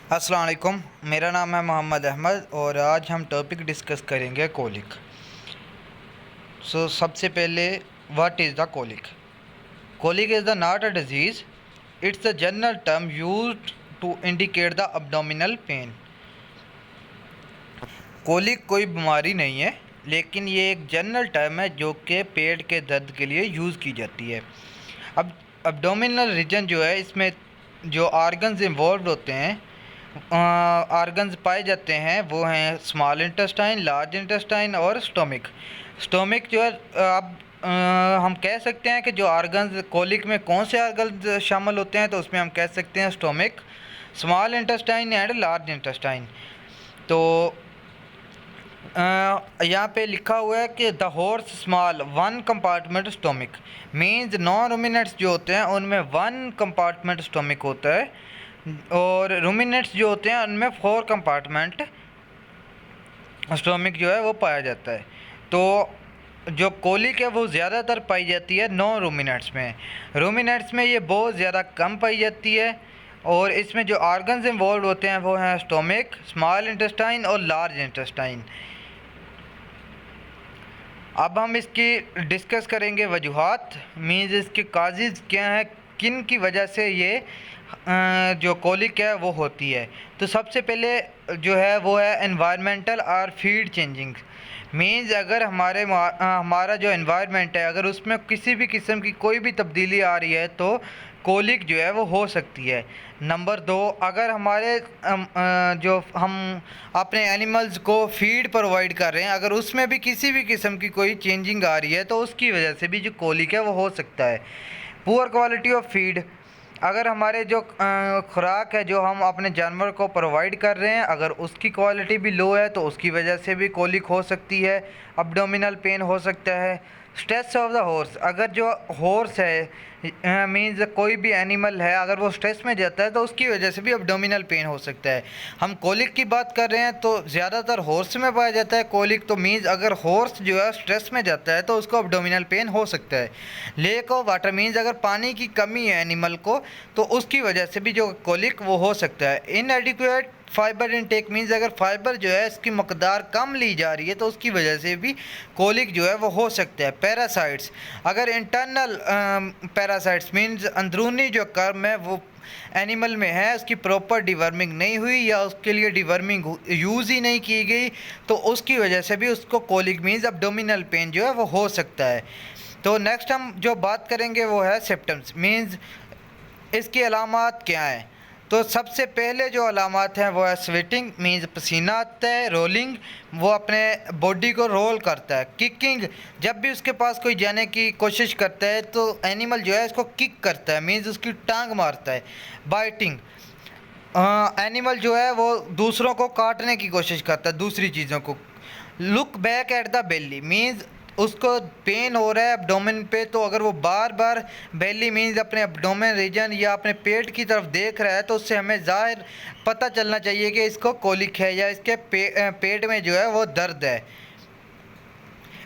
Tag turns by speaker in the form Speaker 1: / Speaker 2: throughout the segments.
Speaker 1: अस्सलाम वालेकुम। मेरा नाम है मोहम्मद अहमद और आज हम टॉपिक डिस्कस करेंगे कोलिक। सबसे पहले what is the colic. Colic is the not a disease, it's the general term used to indicate the abdominal pain. Colic कोई बीमारी नहीं है, लेकिन ये एक जनरल टर्म है जो कि पेट के दर्द के लिए यूज़ की जाती है। अब अब्डोमिनल रीजन जो है, इसमें जो ऑर्गन्स इन्वॉल्व होते हैं, ऑर्गन्स पाए जाते हैं, वो हैं स्मॉल इंटेस्टाइन, लार्ज इंटेस्टाइन और स्टोमिक। स्टोमिक जो है, अब हम कह सकते हैं कि जो ऑर्गन्स कोलिक में कौन से ऑर्गन्स शामिल होते हैं, तो उसमें हम कह सकते हैं stomach, small intestine and large intestine. तो यहाँ पे लिखा हुआ है कि the horse small one compartment stomach means non ruminants जो होते हैं उनमें वन कंपार्टमेंट स्टोमिक होता है, और रूमिनेट्स जो होते हैं उनमें 4 कंपार्टमेंट स्टोमिक जो है वो पाया जाता है। तो जो कोलिक है वो ज़्यादातर पाई जाती है नॉन रूमिनेट्स में। रूमिनेट्स में ये बहुत ज़्यादा कम पाई जाती है, और इसमें जो ऑर्गन्स इन्वॉल्व होते हैं वो हैं स्टोमिक, स्मॉल इंटेस्टाइन और लार्ज इंटेस्टाइन। अब हम इसकी डिस्कस करेंगे वजूहात, मीन्स इसके काजेज़ क्या हैं, किन की वजह से ये जो कोलिक है वो होती है। तो सबसे पहले जो है वो है एनवायरमेंटल और फीड चेंजिंग। मीन्स अगर हमारा जो एनवायरनमेंट है, अगर उसमें किसी भी किस्म की कोई भी तब्दीली आ रही है तो कोलिक जो है वो हो सकती है। नंबर 2, अगर हमारे जो हम अपने एनिमल्स को फीड प्रोवाइड कर रहे हैं, अगर उसमें भी किसी भी किस्म की कोई चेंजिंग आ रही है तो उसकी वजह से भी जो कोलिक है वो हो सकता है। पुअर क्वालिटी ऑफ फीड, अगर हमारे जो खुराक है जो हम अपने जानवर को प्रोवाइड कर रहे हैं, अगर उसकी क्वालिटी भी लो है तो उसकी वजह से भी कोलिक हो सकती है, अब्डोमिनल पेन हो सकता है। स्ट्रेस ऑफ द हॉर्स, अगर जो हॉर्स है मीन्स कोई भी एनिमल है, अगर वो स्ट्रेस में जाता है तो उसकी वजह से भी अब्डोमिनल पेन हो सकता है। हम कोलिक की बात कर रहे हैं तो ज़्यादातर हॉर्स में पाया जाता है कोलिक, तो मीन्स अगर हॉर्स जो है स्ट्रेस में जाता है तो उसको अब्डोमिनल पेन हो सकता है। लेक ऑफ वाटर, मीन्स अगर पानी की कमी है एनिमल को तो उसकी वजह से भी जो कोलिक वो हो सकता है। इनएडिक्वेट फाइबर इनटेक, मीन्स अगर फाइबर जो है इसकी मकदार कम ली जा रही है तो उसकी वजह से भी कोलिक जो है वो हो सकता है। पैरासाइट्स, अगर इंटरनल पैरासाइट्स मीन्स अंदरूनी जो कर्म है वो एनिमल में है, उसकी प्रॉपर डिवर्मिंग नहीं हुई या उसके लिए डिवर्मिंग यूज़ ही नहीं की गई, तो उसकी वजह से भी उसको कोलिक मीन्स अब्डोमिनल पेन जो है वो हो सकता है। तो नेक्स्ट हम जो बात करेंगे वो है सिम्पटम्स, मीन्स इसकी अलामात क्या हैं। तो सबसे पहले जो अलामात हैं वो है स्वेटिंग, मीन्स पसीना आता है। रोलिंग, वो अपने बॉडी को रोल करता है। किकिंग, जब भी उसके पास कोई जाने की कोशिश करता है तो एनिमल जो है इसको किक करता है, मीन्स उसकी टांग मारता है। बाइटिंग, एनिमल जो है वो दूसरों को काटने की कोशिश करता है, दूसरी चीज़ों को। Look back at the belly, means उसको पेन हो रहा है एब्डोमेन पे, तो अगर वो बार बार बेली मीन्स अपने एब्डोमेन रीजन या अपने पेट की तरफ देख रहा है तो उससे हमें ज़ाहिर पता चलना चाहिए कि इसको कोलिक है या इसके पेट में जो है वो दर्द है।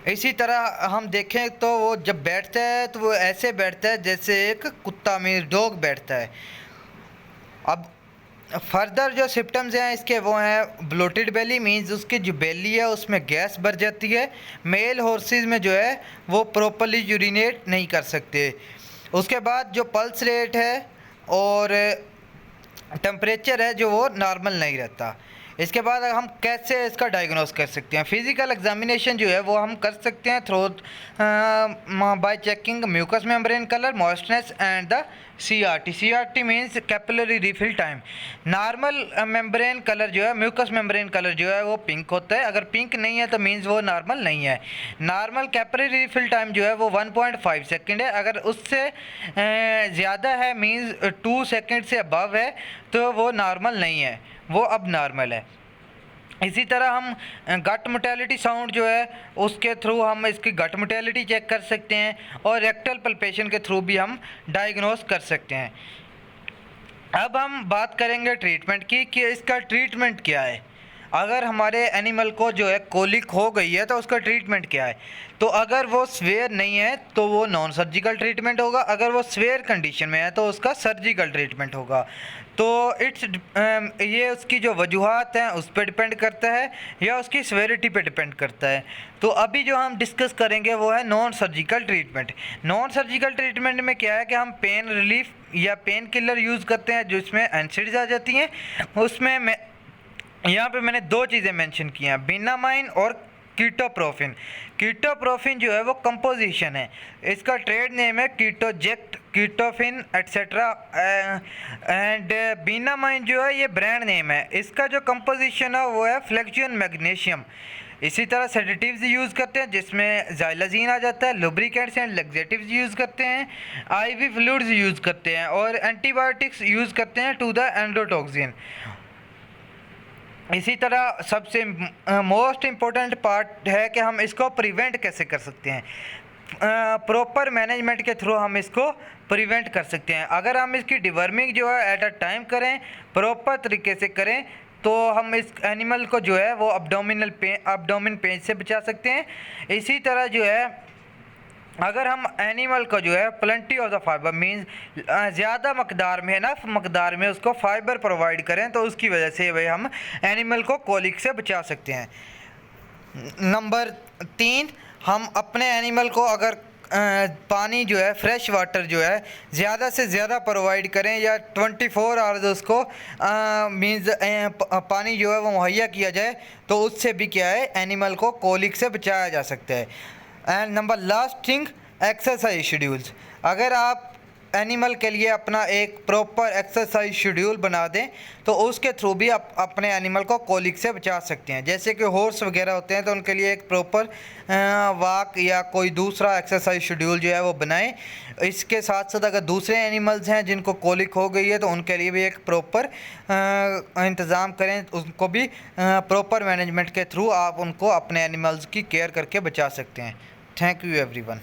Speaker 1: इसी तरह हम देखें तो वो जब बैठता है तो वो ऐसे बैठता है जैसे एक कुत्ता मीन्स डॉग बैठता है। अब फर्दर जो सिम्टम्स हैं इसके वो हैं ब्लोटेड बेली, मीन्स उसकी जो बेली है उसमें गैस भर जाती है। मेल हॉर्सेस में जो है वो प्रॉपरली यूरिनेट नहीं कर सकते। उसके बाद जो पल्स रेट है और टेम्परेचर है जो वो नॉर्मल नहीं रहता। इसके बाद हम कैसे इसका डायग्नोस कर सकते हैं। फिज़िकल एग्जामिनेशन जो है वो हम कर सकते हैं through by checking mucus membrane colour, moistureness and the CRT। CRT means capillary refill time. Normal membrane colour जो है, म्यूकस मेम्ब्रेन कलर जो है वो पिंक होता है, अगर पिंक नहीं है तो मीन्स वो नॉर्मल नहीं है। नॉर्मल कैपिलरी रिफिल टाइम जो है वो 1.5 सेकेंड है, अगर उससे ज़्यादा है मीन्स 2 सेकेंड से अबव है तो वो नॉर्मल नहीं है, वो अब नॉर्मल है। इसी तरह हम गट मोटेलिटी साउंड जो है उसके थ्रू हम इसकी गट मोटेलिटी चेक कर सकते हैं, और रेक्टल पल्पेशन के थ्रू भी हम डायग्नोस कर सकते हैं। अब हम बात करेंगे ट्रीटमेंट की कि इसका ट्रीटमेंट क्या है। अगर हमारे एनिमल को जो है कोलिक हो गई है तो उसका ट्रीटमेंट क्या है। तो अगर वो स्वेयर नहीं है तो वो नॉन सर्जिकल ट्रीटमेंट होगा, अगर वो स्वेयर कंडीशन में है तो उसका सर्जिकल ट्रीटमेंट होगा। तो ये उसकी जो वजूहात हैं उस पर डिपेंड करता है या उसकी स्वेरिटी पे डिपेंड करता है। तो अभी जो हम डिस्कस करेंगे वो है non surgical treatment. Non surgical treatment में क्या है कि हम पेन रिलीफ या पेन किलर यूज़ करते हैं जिसमें एनसिड्स आ जाती हैं। उसमें मैं यहाँ पे मैंने दो चीज़ें मेंशन की हैं, बेनामाइन और कीटोप्रोफिन। कीटोप्रोफिन जो है वो कंपोजिशन है, इसका ट्रेड नेम है कीटोजेक्ट, कीटोफिन एट्सेट्रा। एंड बेनामाइन जो है ये ब्रांड नेम है, इसका जो कंपोजिशन है वो है फ्लेक्सियन मैग्नीशियम। इसी तरह सेडेटिव्स यूज़ करते हैं जिसमें जाइलाजीन आ जाता है, लुब्रिकेंट्स एंड लग्जेटिव्स यूज़ करते हैं, आईवी फ्लूइड्स यूज़ करते हैं और एंटीबायोटिक्स यूज़ करते हैं टू द एंडोटॉक्सिन। इसी तरह सबसे मोस्ट इम्पोर्टेंट पार्ट है कि हम इसको प्रिवेंट कैसे कर सकते हैं। प्रॉपर मैनेजमेंट के थ्रू हम इसको प्रिवेंट कर सकते हैं। अगर हम इसकी डिवर्मिंग जो है एट अ टाइम करें, प्रॉपर तरीके से करें, तो हम इस एनिमल को जो है वो अब्डोमिन पेन से बचा सकते हैं। इसी तरह जो है अगर हम एनिमल को जो है plenty of the fibre means ज़्यादा मकदार में, ना मकदार में उसको फाइबर प्रोवाइड करें तो उसकी वजह से भाई हम एनिमल को कोलिक से बचा सकते हैं। नंबर 3, हम अपने एनिमल को अगर पानी जो है फ्रेश वाटर जो है ज़्यादा से ज़्यादा प्रोवाइड करें या 24 आवर्स उसको मीन्स पानी जो है वो मुहैया किया जाए तो उससे भी क्या है एनिमल को कोलिक से बचाया जा सकता है। And number last thing, exercise schedules. अगर आप एनिमल के लिए अपना एक प्रॉपर एक्सरसाइज शेड्यूल बना दें तो उसके थ्रू भी आप अपने एनिमल को कोलिक से बचा सकते हैं। जैसे कि हॉर्स वगैरह होते हैं तो उनके लिए एक प्रॉपर वॉक या कोई दूसरा एक्सरसाइज शेड्यूल जो है वो बनाएं। इसके साथ साथ अगर दूसरे एनिमल्स हैं जिनको कोलिक हो गई है तो उनके लिए भी एक प्रॉपर इंतज़ाम करें, उनको भी प्रॉपर मैनेजमेंट के थ्रू आप उनको अपने एनिमल्स की केयर करके बचा सकते हैं। Thank you everyone.